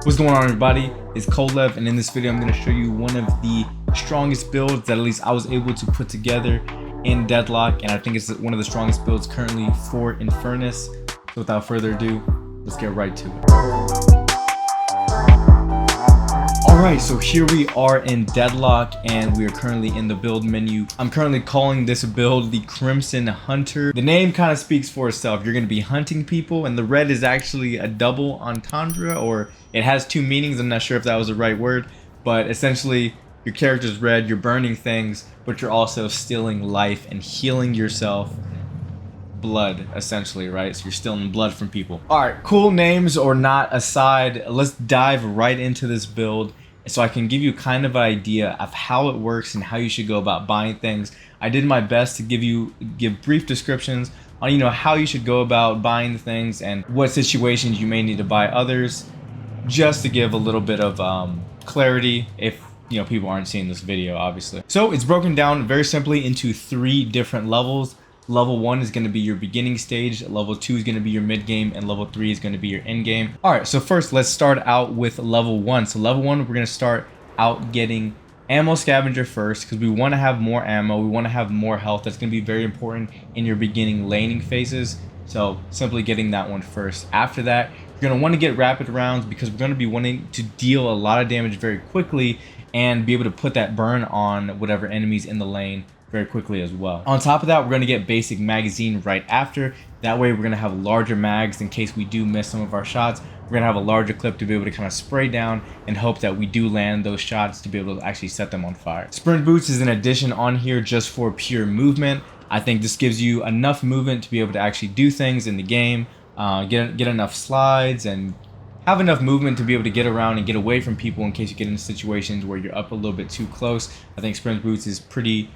What's going on, everybody? It's Colev, and in this video I'm going to show you one of the strongest builds that at least I was able to put together in Deadlock, and I think it's one of the strongest builds currently for Infernus. So without further ado, let's get right to it. Alright, so here we are in Deadlock, and we are currently in the build menu. I'm currently calling this build the Crimson Hunter. The name kind of speaks for itself. You're going to be hunting people, and the red is actually a double entendre, or it has two meanings. I'm not sure if that was the right word, but essentially your character's red, you're burning things, but you're also stealing life and healing yourself. Blood, essentially, right? So you're stealing blood from people. Alright, cool names or not aside, let's dive right into this build so I can give you kind of an idea of how it works and how you should go about buying things. I did my best to give brief descriptions on how you should go about buying things and what situations you may need to buy others, just to give a little bit of clarity if people aren't seeing this video, obviously. So it's broken down very simply into 3 different levels. Level 1 is going to be your beginning stage, level 2 is going to be your mid game, and level 3 is going to be your end game. Alright, so first let's start out with level 1. So level 1, we're going to start out getting ammo scavenger first, because we want to have more ammo, we want to have more health. That's going to be very important in your beginning laning phases, so simply getting that one first. After that, you're going to want to get rapid rounds, because we're going to be wanting to deal a lot of damage very quickly and be able to put that burn on whatever enemies in the lane very quickly as well. On top of that, we're going to get basic magazine right after. That way we're going to have larger mags in case we do miss some of our shots. We're going to have a larger clip to be able to kind of spray down and hope that we do land those shots to be able to actually set them on fire. Sprint boots is an addition on here just for pure movement. I think this gives you enough movement to be able to actually do things in the game, get enough slides and have enough movement to be able to get around and get away from people in case you get into situations where you're up a little bit too close. I think sprint boots is pretty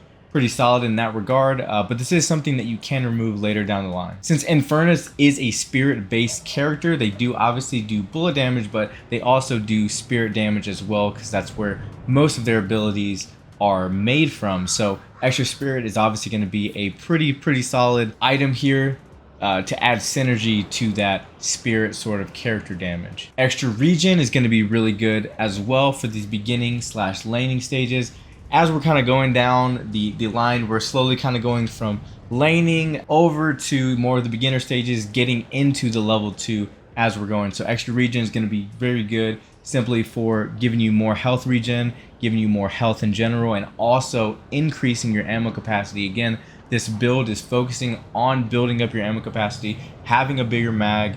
solid in that regard, but this is something that you can remove later down the line. Since Infernus is a spirit-based character, they do obviously do bullet damage, but they also do spirit damage as well, because that's where most of their abilities are made from. So extra spirit is obviously going to be a pretty solid item here to add synergy to that spirit sort of character damage. Extra regen is going to be really good as well for these beginning / laning stages. As we're kind of going down the line, we're slowly kind of going from laning over to more of the beginner stages, getting into the level 2 as we're going. So extra regen is going to be very good simply for giving you more health regen, giving you more health in general, and also increasing your ammo capacity. Again, this build is focusing on building up your ammo capacity, having a bigger mag,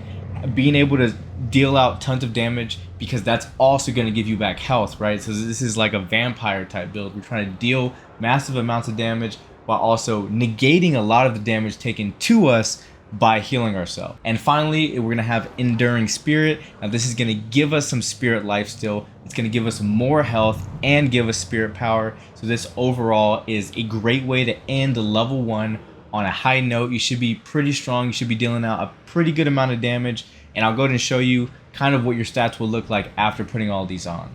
being able to deal out tons of damage, because that's also going to give you back health, right? So this is like a vampire type build. We're trying to deal massive amounts of damage while also negating a lot of the damage taken to us by healing ourselves. And finally, we're going to have enduring spirit. Now this is going to give us some spirit life still. It's going to give us more health and give us spirit power. So this overall is a great way to end level 1 on a high note. You should be pretty strong. You should be dealing out a pretty good amount of damage, and I'll go ahead and show you kind of what your stats will look like after putting all these on.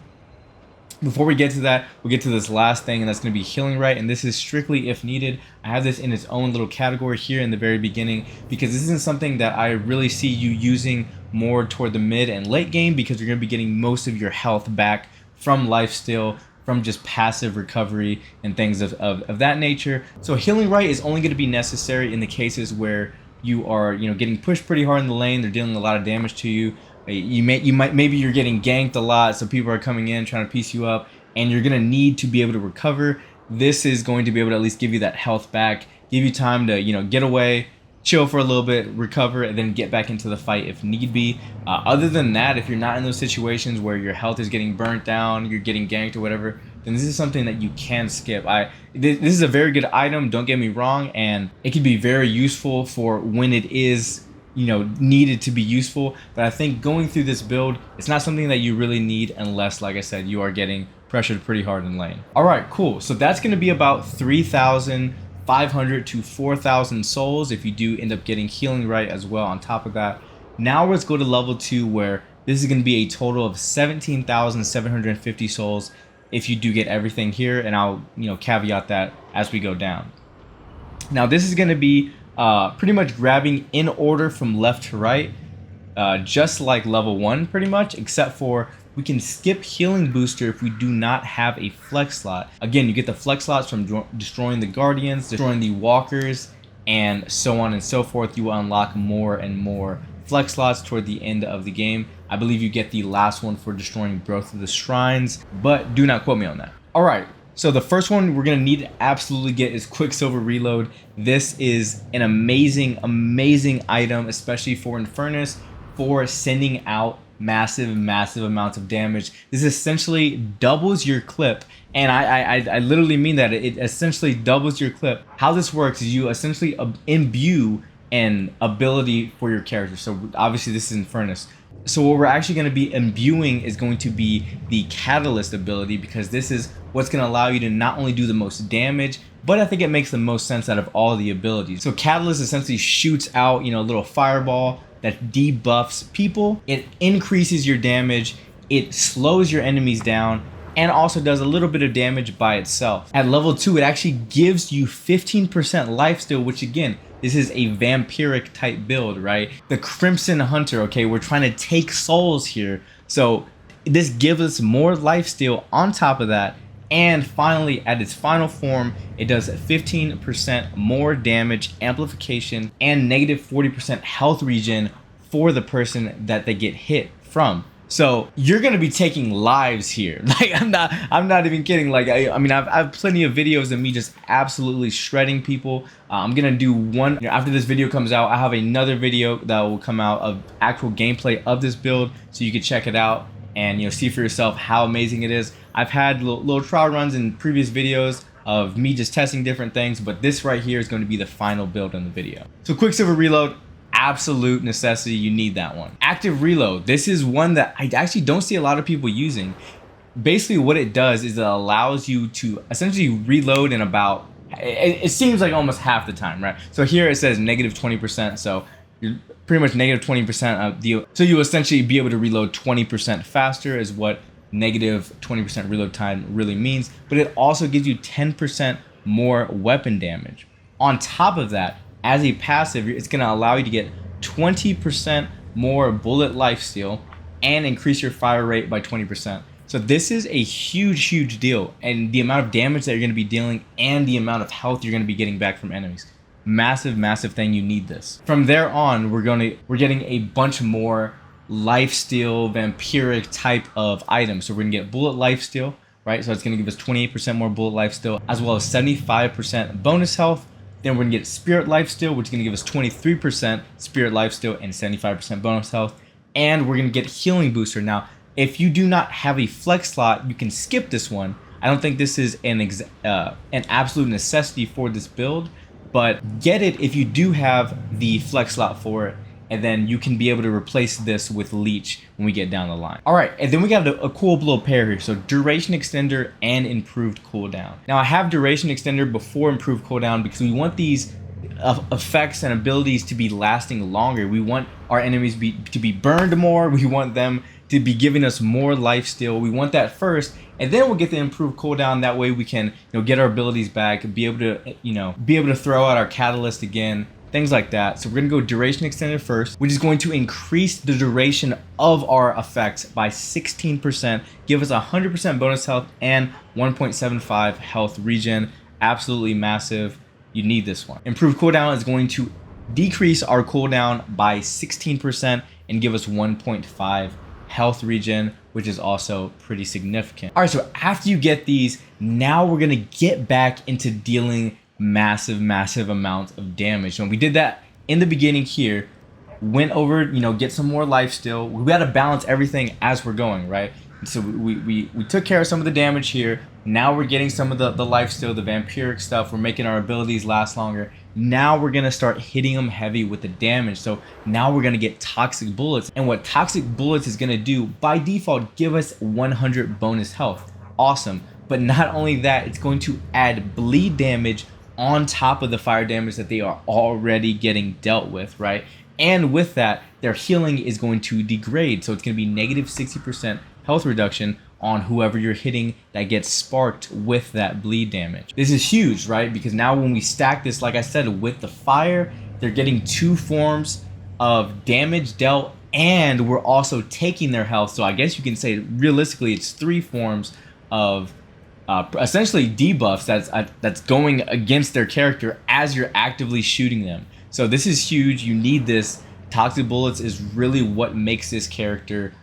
Before we get to that, we'll get to this last thing, and that's going to be healing right, and this is strictly if needed. I have this in its own little category here in the very beginning, because this isn't something that I really see you using more toward the mid and late game, because you're going to be getting most of your health back from lifesteal, from just passive recovery and things of that nature. So healing right is only going to be necessary in the cases where you are getting pushed pretty hard in the lane, they're dealing a lot of damage to you. Maybe you're getting ganked a lot, so people are coming in trying to piece you up, and you're going to need to be able to recover. This is going to be able to at least give you that health back, give you time to get away, chill for a little bit, recover, and then get back into the fight if need be. Other than that, if you're not in those situations where your health is getting burnt down, you're getting ganked or whatever, then this is something that you can skip. This is a very good item, don't get me wrong, and it can be very useful for when it is needed to be useful. But I think going through this build, it's not something that you really need unless, like I said, you are getting pressured pretty hard in lane. Alright, cool. So that's going to be about 3,500 to 4,000 souls if you do end up getting healing right as well on top of that. Now let's go to level 2, where this is going to be a total of 17,750 souls if you do get everything here, and I'll caveat that as we go down. Now this is going to be pretty much grabbing in order from left to right. just like level 1 pretty much, except for we can skip healing booster if we do not have a flex slot. Again, you get the flex slots from destroying the guardians, destroying the walkers, and so on and so forth. You will unlock more and more flex slots toward the end of the game. I believe you get the last one for destroying both of the shrines, but do not quote me on that. All right, so the first one we're gonna need to absolutely get is Quicksilver Reload. This is an amazing item, especially for Infernus, for sending out massive amounts of damage. This essentially doubles your clip, and I literally mean that. It essentially doubles your clip. How this works is you essentially imbue an ability for your character. So obviously this is Infernus. So what we're actually going to be imbuing is going to be the Catalyst ability, because this is what's going to allow you to not only do the most damage, but I think it makes the most sense out of all the abilities. So Catalyst essentially shoots out, a little fireball that debuffs people. It increases your damage, it slows your enemies down, and also does a little bit of damage by itself. At level 2, it actually gives you 15% lifesteal, which again, this is a vampiric type build, right? The Crimson Hunter, okay, we're trying to take souls here. So this gives us more lifesteal on top of that. And finally, at its final form, it does 15% more damage, amplification, and negative 40% health regen for the person that they get hit from. So you're gonna be taking lives here. Like I'm not even kidding. Like I mean, I've plenty of videos of me just absolutely shredding people. I'm gonna do one after this video comes out. I have another video that will come out of actual gameplay of this build, so you can check it out and see for yourself how amazing it is. I've had little trial runs in previous videos of me just testing different things, but this right here is going to be the final build in the video. So Quicksilver Reload, absolute necessity. You need that one. Active Reload, this is one that I actually don't see a lot of people using. Basically what it does is it allows you to essentially reload in about, it seems like almost half the time, right? So here it says negative 20%, so you're pretty much negative 20% of the, so you essentially be able to reload 20% faster is what negative 20% reload time really means, but it also gives you 10% more weapon damage. On top of that, as a passive, it's going to allow you to get 20% more bullet lifesteal and increase your fire rate by 20%. So this is a huge deal, and the amount of damage that you're going to be dealing and the amount of health you're going to be getting back from enemies. Massive thing. You need this. From there on, we're getting a bunch more lifesteal vampiric type of items. So we're gonna get bullet lifesteal, right? So it's gonna give us 28% more bullet lifesteal, as well as 75% bonus health. Then we're gonna get spirit lifesteal, which is gonna give us 23% spirit lifesteal and 75% bonus health. And we're gonna get healing booster. Now, if you do not have a flex slot, you can skip this one. I don't think this is an absolute necessity for this build, but get it if you do have the flex slot for it, and then you can be able to replace this with Leech when we get down the line. All right, and then we got a cool little pair here. So duration extender and improved cooldown. Now I have duration extender before improved cooldown because we want these effects and abilities to be lasting longer. We want our enemies to be burned more. We want them to be giving us more lifesteal. We want that first, and then we'll get the improved cooldown. That way we can get our abilities back, be able to throw out our catalyst again, things like that. So we're gonna go duration extended first, which is going to increase the duration of our effects by 16%, give us 100% bonus health and 1.75 health regen. Absolutely massive. You need this one. Improved cooldown is going to decrease our cooldown by 16% and give us 1.5 health regen, which is also pretty significant. All right, so after you get these, now we're gonna get back into dealing massive amounts of damage. And we did that in the beginning here, went over, get some more life still. We got to balance everything as we're going, right? So we took care of some of the damage here. Now we're getting some of the life still, the vampiric stuff. We're making our abilities last longer. Now we're gonna start hitting them heavy with the damage. So now we're gonna get toxic bullets, and what toxic bullets is gonna do by default, give us 100 bonus health. Awesome. But not only that, it's going to add bleed damage on top of the fire damage that they are already getting dealt with, right? And with that, their healing is going to degrade. So it's going to be negative 60% health reduction on whoever you're hitting that gets sparked with that bleed damage. This is huge, right? Because now when we stack this, like I said, with the fire, they're getting 2 forms of damage dealt and we're also taking their health. So I guess you can say realistically it's 3 forms of essentially debuffs that's going against their character as you're actively shooting them. So this is huge. You need this. Toxic bullets is really what makes this character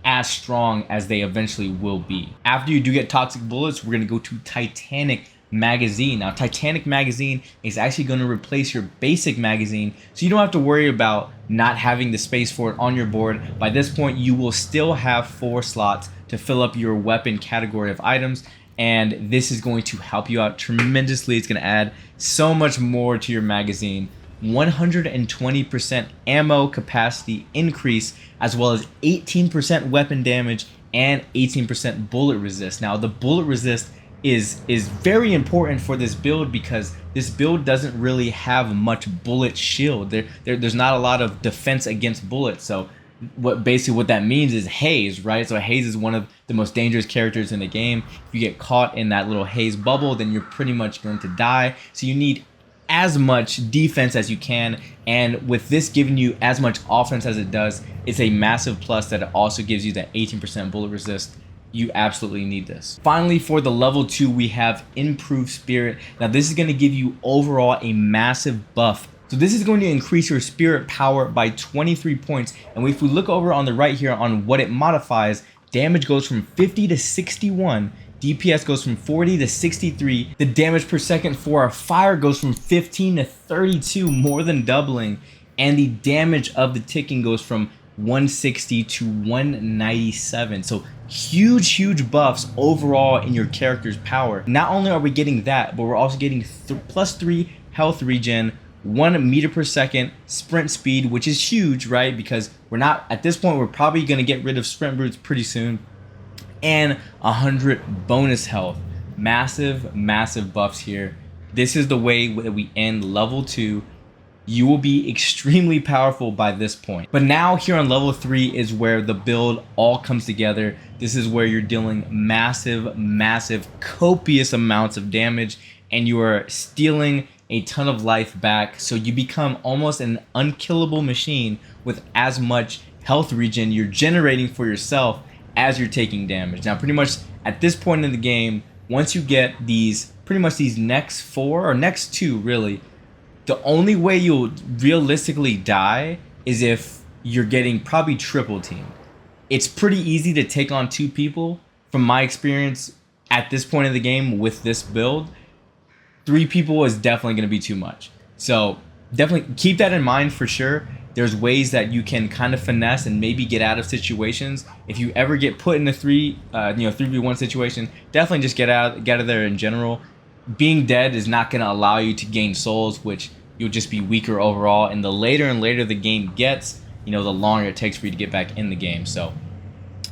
as strong as they eventually will be. After you do get toxic bullets, we're going to go to Titanic magazine. Now Titanic magazine is actually going to replace your basic magazine, so you don't have to worry about not having the space for it on your board. By this point you will still have 4 slots to fill up your weapon category of items, and this is going to help you out tremendously. It's going to add so much more to your magazine. 120% ammo capacity increase, as well as 18% weapon damage and 18% bullet resist. Now the bullet resist is very important for this build because this build doesn't really have much bullet shield. There's not a lot of defense against bullets. So what that means is haze, right? So haze is one of the most dangerous characters in the game. If you get caught in that little haze bubble, then you're pretty much going to die. So you need as much defense as you can, and with this giving you as much offense as it does, it's a massive plus that it also gives you that 18% bullet resist. You absolutely need this. Finally, for the level 2, we have improved spirit. Now this is going to give you overall a massive buff. So this is going to increase your spirit power by 23 points, and if we look over on the right here on what it modifies, damage goes from 50 to 61, DPS goes from 40 to 63. The damage per second for our fire goes from 15 to 32, more than doubling. And the damage of the ticking goes from 160 to 197. So huge buffs overall in your character's power. Not only are we getting that, but we're also getting +3 health regen, 1 meter per second sprint speed, which is huge, right? Because we're not, at this point, we're probably going to get rid of sprint brutes pretty soon. And 100 bonus health. Massive buffs here. This is the way that we end level 2. You will be extremely powerful by this point. But now here on level 3 is where the build all comes together. This is where you're dealing massive, copious amounts of damage, and you are stealing a ton of life back. So you become almost an unkillable machine with as much health regen you're generating for yourself as you're taking damage. Now pretty much at this point in the game, once you get these next 4 or next 2 really, the only way you'll realistically die is if you're getting probably triple teamed. It's pretty easy to take on 2 people. From my experience at this point in the game with this build, 3 people is definitely going to be too much. So definitely keep that in mind for sure. There's ways that you can kind of finesse and maybe get out of situations. If you ever get put in a 3v1 situation, definitely just get out of there in general. Being dead is not going to allow you to gain souls, which you'll just be weaker overall. And the later the game gets, the longer it takes for you to get back in the game. So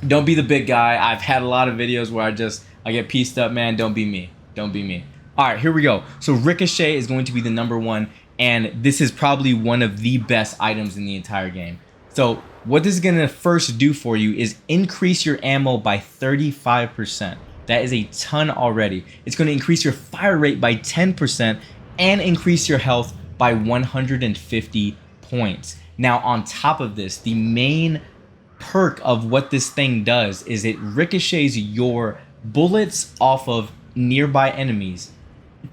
don't be the big guy. I've had a lot of videos where I get pieced up, man. Don't be me. All right, here we go. So Ricochet is going to be the number 1. And this is probably one of the best items in the entire game. So what this is going to first do for you is increase your ammo by 35%. That is a ton already. It's going to increase your fire rate by 10% and increase your health by 150 points. Now on top of this, the main perk of what this thing does is it ricochets your bullets off of nearby enemies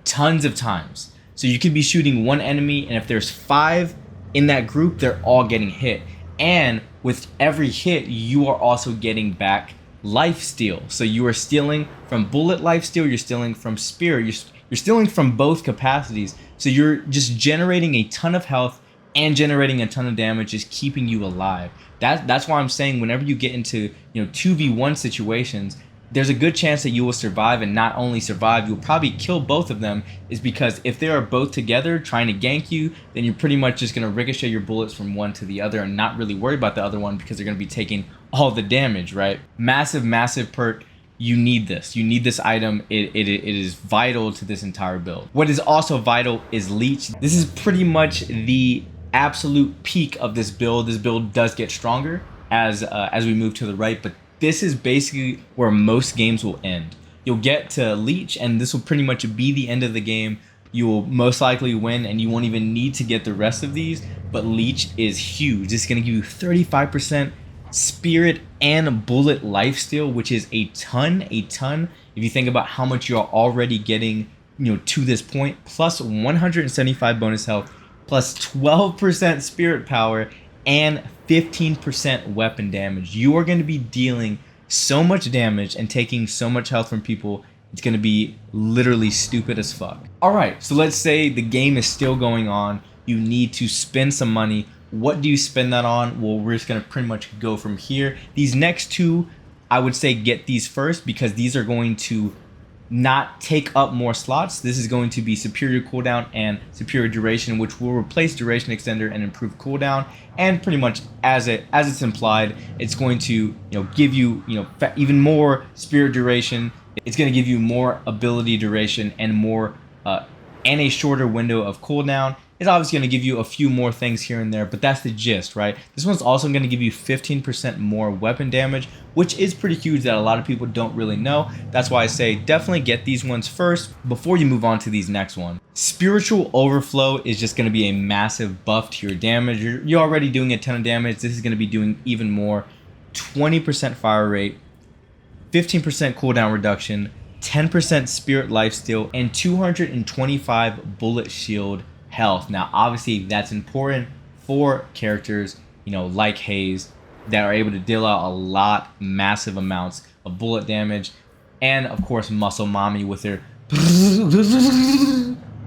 tons of times. So you could be shooting one enemy, and if there's 5 in that group, they're all getting hit. And with every hit, you are also getting back life steal. So you are stealing from bullet life steal, you're stealing from spear, you're stealing from both capacities. So you're just generating a ton of health and generating a ton of damage, just keeping you alive. That's why I'm saying whenever you get into 2v1 situations, there's a good chance that you will survive, and not only survive, you'll probably kill both of them, is because if they are both together trying to gank you, then you're pretty much just going to ricochet your bullets from one to the other and not really worry about the other one because they're going to be taking all the damage, right? Massive perk. You need this. You need this item. It is vital to this entire build. What is also vital is leech. This is pretty much the absolute peak of this build. This build does get stronger as we move to the right, but this is basically where most games will end. You'll get to leech, and this will pretty much be the end of the game. you will most likely win, and you won't even need to get the rest of these. But Leech is huge. It's going to give you 35% spirit and bullet lifesteal, which is a ton. If you think about how much you're already getting, to this point, plus 175 bonus health, plus 12% spirit power, and 15% weapon damage. You are going to be dealing so much damage and taking so much health from people. It's going to be literally stupid as fuck. All right, so let's say the game is still going on. You need to spend some money. What do you spend that on? Well, we're just going to pretty much go from here. These next two, I would say get these first, because these are going to not take up more slots. This is going to be superior cooldown and superior duration, which will replace duration extender and improve cooldown. And pretty much as it's implied, it's going to give you even more spirit duration. It's going to give you more ability duration and more and a shorter window of cooldown. It's obviously going to give you a few more things here and there, but that's the gist, right? This one's also going to give you 15% more weapon damage, which is pretty huge that a lot of people don't really know. That's why I say definitely get these ones first before you move on to these next ones. Spiritual Overflow is just going to be a massive buff to your damage. You're already doing a ton of damage. This is going to be doing even more. 20% fire rate, 15% cooldown reduction, 10% spirit lifesteal, and 225 bullet shield health. Now obviously that's important for characters like Haze that are able to deal out massive amounts of bullet damage, and of course Muscle Mommy with their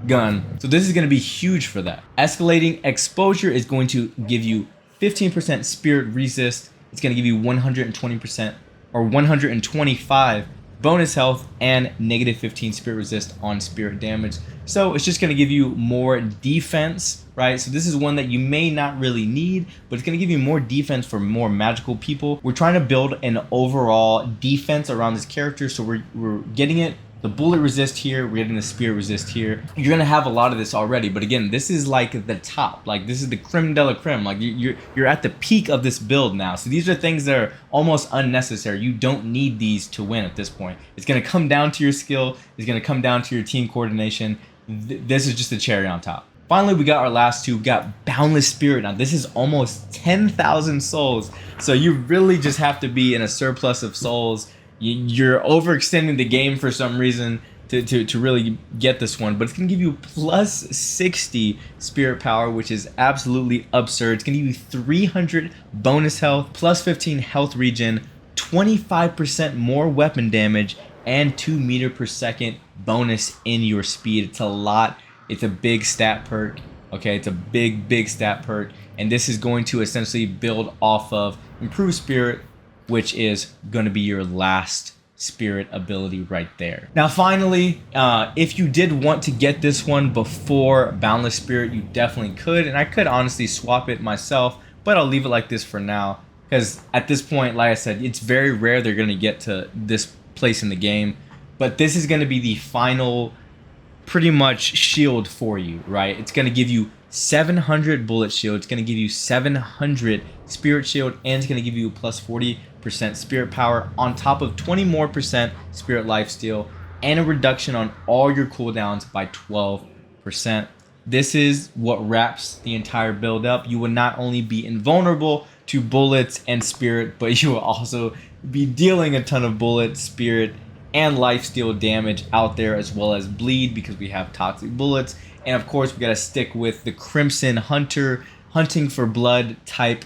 gun. So this is going to be huge for that. Escalating Exposure is going to give you 15% spirit resist. It's going to give you 120% or 125 bonus health and negative 15 spirit resist on spirit damage. So it's just going to give you more defense, right? So this is one that you may not really need, but it's going to give you more defense for more magical people. We're trying to build an overall defense around this character, so we're getting it. The bullet resist here, we're getting the spirit resist here. You're gonna have a lot of this already, but again, this is like the top. Like this is the creme de la creme. Like you're at the peak of this build now. So these are things that are almost unnecessary. You don't need these to win at this point. It's gonna come down to your skill. It's gonna come down to your team coordination. This is just the cherry on top. Finally, we got our last two. We got Boundless Spirit. Now this is almost 10,000 souls. So you really just have to be in a surplus of souls. You're overextending the game for some reason to really get this one, but it's going to give you plus 60 spirit power, which is absolutely absurd. It's going to give you 300 bonus health, plus 15 health regen, 25% more weapon damage, and 2 meter per second bonus in your speed. It's a lot. It's a big stat perk. Okay, it's a big stat perk, and this is going to essentially build off of Improved Spirit, which is going to be your last spirit ability right there. Now finally, if you did want to get this one before Boundless Spirit, you definitely could, and I could honestly swap it myself, but I'll leave it like this for now, because at this point, like I said, it's very rare they're going to get to this place in the game. But this is going to be the final pretty much shield for you, right? It's going to give you 700 bullet shield, it's going to give you 700 spirit shield, and it's going to give you plus 40% spirit power on top of 20 more percent spirit lifesteal, and a reduction on all your cooldowns by 12%. This is what wraps the entire build up. You will not only be invulnerable to bullets and spirit, but you will also be dealing a ton of bullet, spirit, and lifesteal damage out there, as well as bleed, because we have toxic bullets. And of course, we got to stick with the Crimson Hunter, hunting for blood type,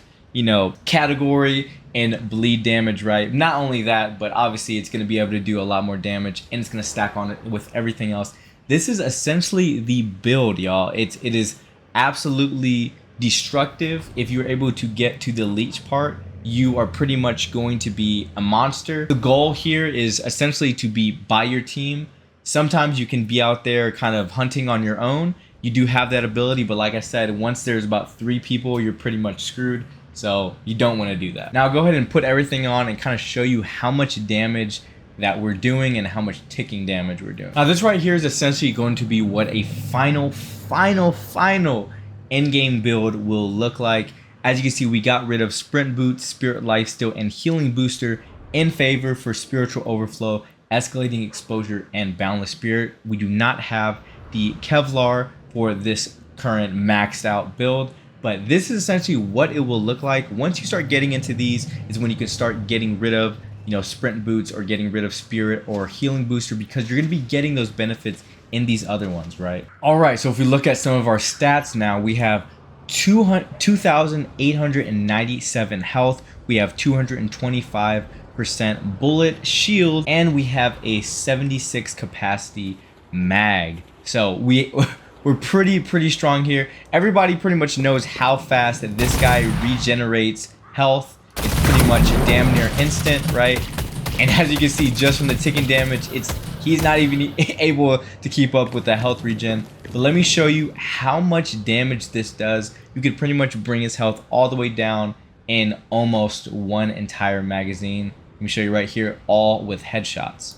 category and bleed damage, right? Not only that, but obviously it's going to be able to do a lot more damage, and it's going to stack on it with everything else. This is essentially the build, y'all. It is absolutely destructive. If you're able to get to the leech part, you are pretty much going to be a monster. The goal here is essentially to be by your team. Sometimes you can be out there kind of hunting on your own. You do have that ability, but like I said, once there's about 3 people, you're pretty much screwed. So you don't want to do that. Now I'll go ahead and put everything on and kind of show you how much damage that we're doing and how much ticking damage we're doing. Now this right here is essentially going to be what a final endgame build will look like. As you can see, we got rid of Sprint Boots, Spirit Lifesteal, and Healing Booster in favor for Spiritual Overflow, Escalating Exposure, and Boundless Spirit. We do not have the Kevlar for this current maxed out build. But this is essentially what it will look like. Once you start getting into these is when you can start getting rid of, you know, sprint boots or getting rid of spirit or healing booster, because you're going to be getting those benefits in these other ones, right? All right, so if we look at some of our stats now, we have 2,897 health. We have 225% bullet shield, and we have a 76 capacity mag. So we're pretty strong here. Everybody pretty much knows how fast that this guy regenerates health. It's pretty much damn near instant, right? And as you can see, just from the ticking damage, he's not even able to keep up with the health regen. But let me show you how much damage this does. You could pretty much bring his health all the way down in almost one entire magazine. Let me show you right here, all with headshots.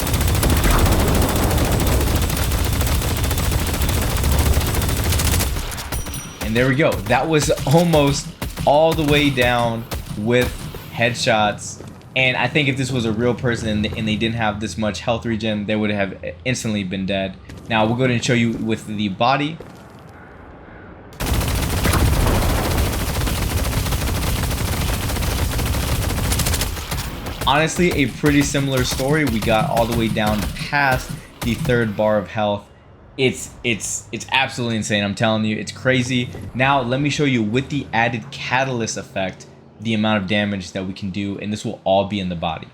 And there we go. That was almost all the way down with headshots. And I think if this was a real person and they didn't have this much health regen, they would have instantly been dead. Now we'll go ahead and show you with the body. Honestly, a pretty similar story. We got all the way down past the 3rd bar of health. It's absolutely insane. I'm telling you, it's crazy. Now let me show you with the added catalyst effect the amount of damage that we can do, and this will all be in the body.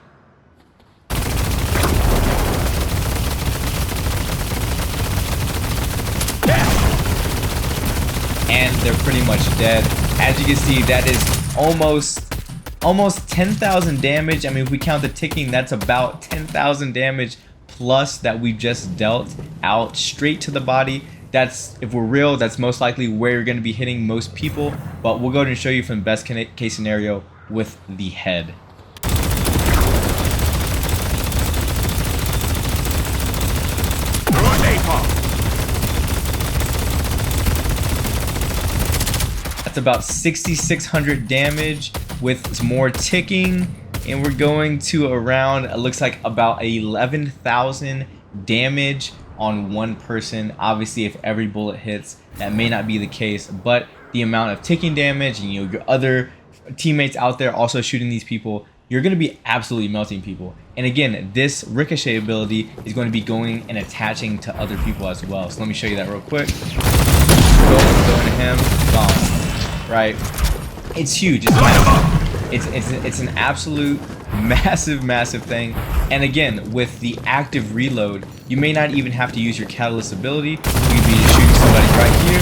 And they're pretty much dead. As you can see, that is almost 10,000 damage. I mean, if we count the ticking, that's about 10,000 damage plus that we've just dealt out straight to the body. That's, if we're real, that's most likely where you're going to be hitting most people. But we'll go ahead and show you from best case scenario with the head. That's about 6,600 damage with some more ticking. And we're going to around, it looks like about 11,000 damage on one person. Obviously, if every bullet hits, that may not be the case, but the amount of ticking damage and, you know, your other teammates out there also shooting these people, you're going to be absolutely melting people. And again, this ricochet ability is going to be going and attaching to other people as well. So let me show you that real quick. Going to him, gone. Right? It's huge. It's an absolute massive thing. And again, with the active reload, you may not even have to use your catalyst ability. You can be shooting somebody right here.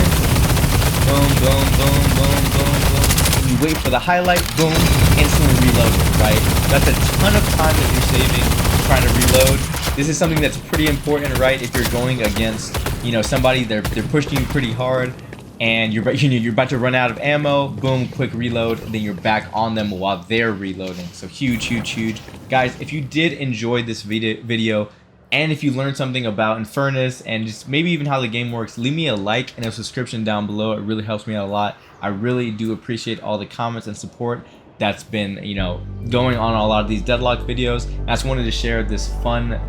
Boom, boom, boom, boom, boom, boom. You wait for the highlight, boom, instantly reload, right? That's a ton of time that you're saving trying to reload. This is something that's pretty important, right? If you're going against, you know, somebody, they're pushing you pretty hard, and you're about to run out of ammo, boom, quick reload, then you're back on them while they're reloading. So huge. Guys, if you did enjoy this video, and if you learned something about Infernus and just maybe even how the game works, leave me a like and a subscription down below. It really helps me out a lot. I really do appreciate all the comments and support that's been, you know, going on a lot of these Deadlock videos. I just wanted to share this fun,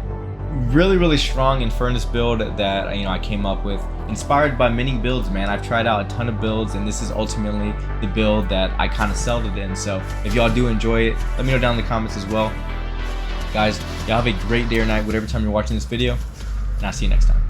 really strong Infernus build that, you know, I came up with, inspired by many builds, man. I've tried out a ton of builds, and this is ultimately the build that I kind of settled it in. So if y'all do enjoy it, let me know down in the comments as well. Guys, y'all have a great day or night, whatever time you're watching this video, and I'll see you next time.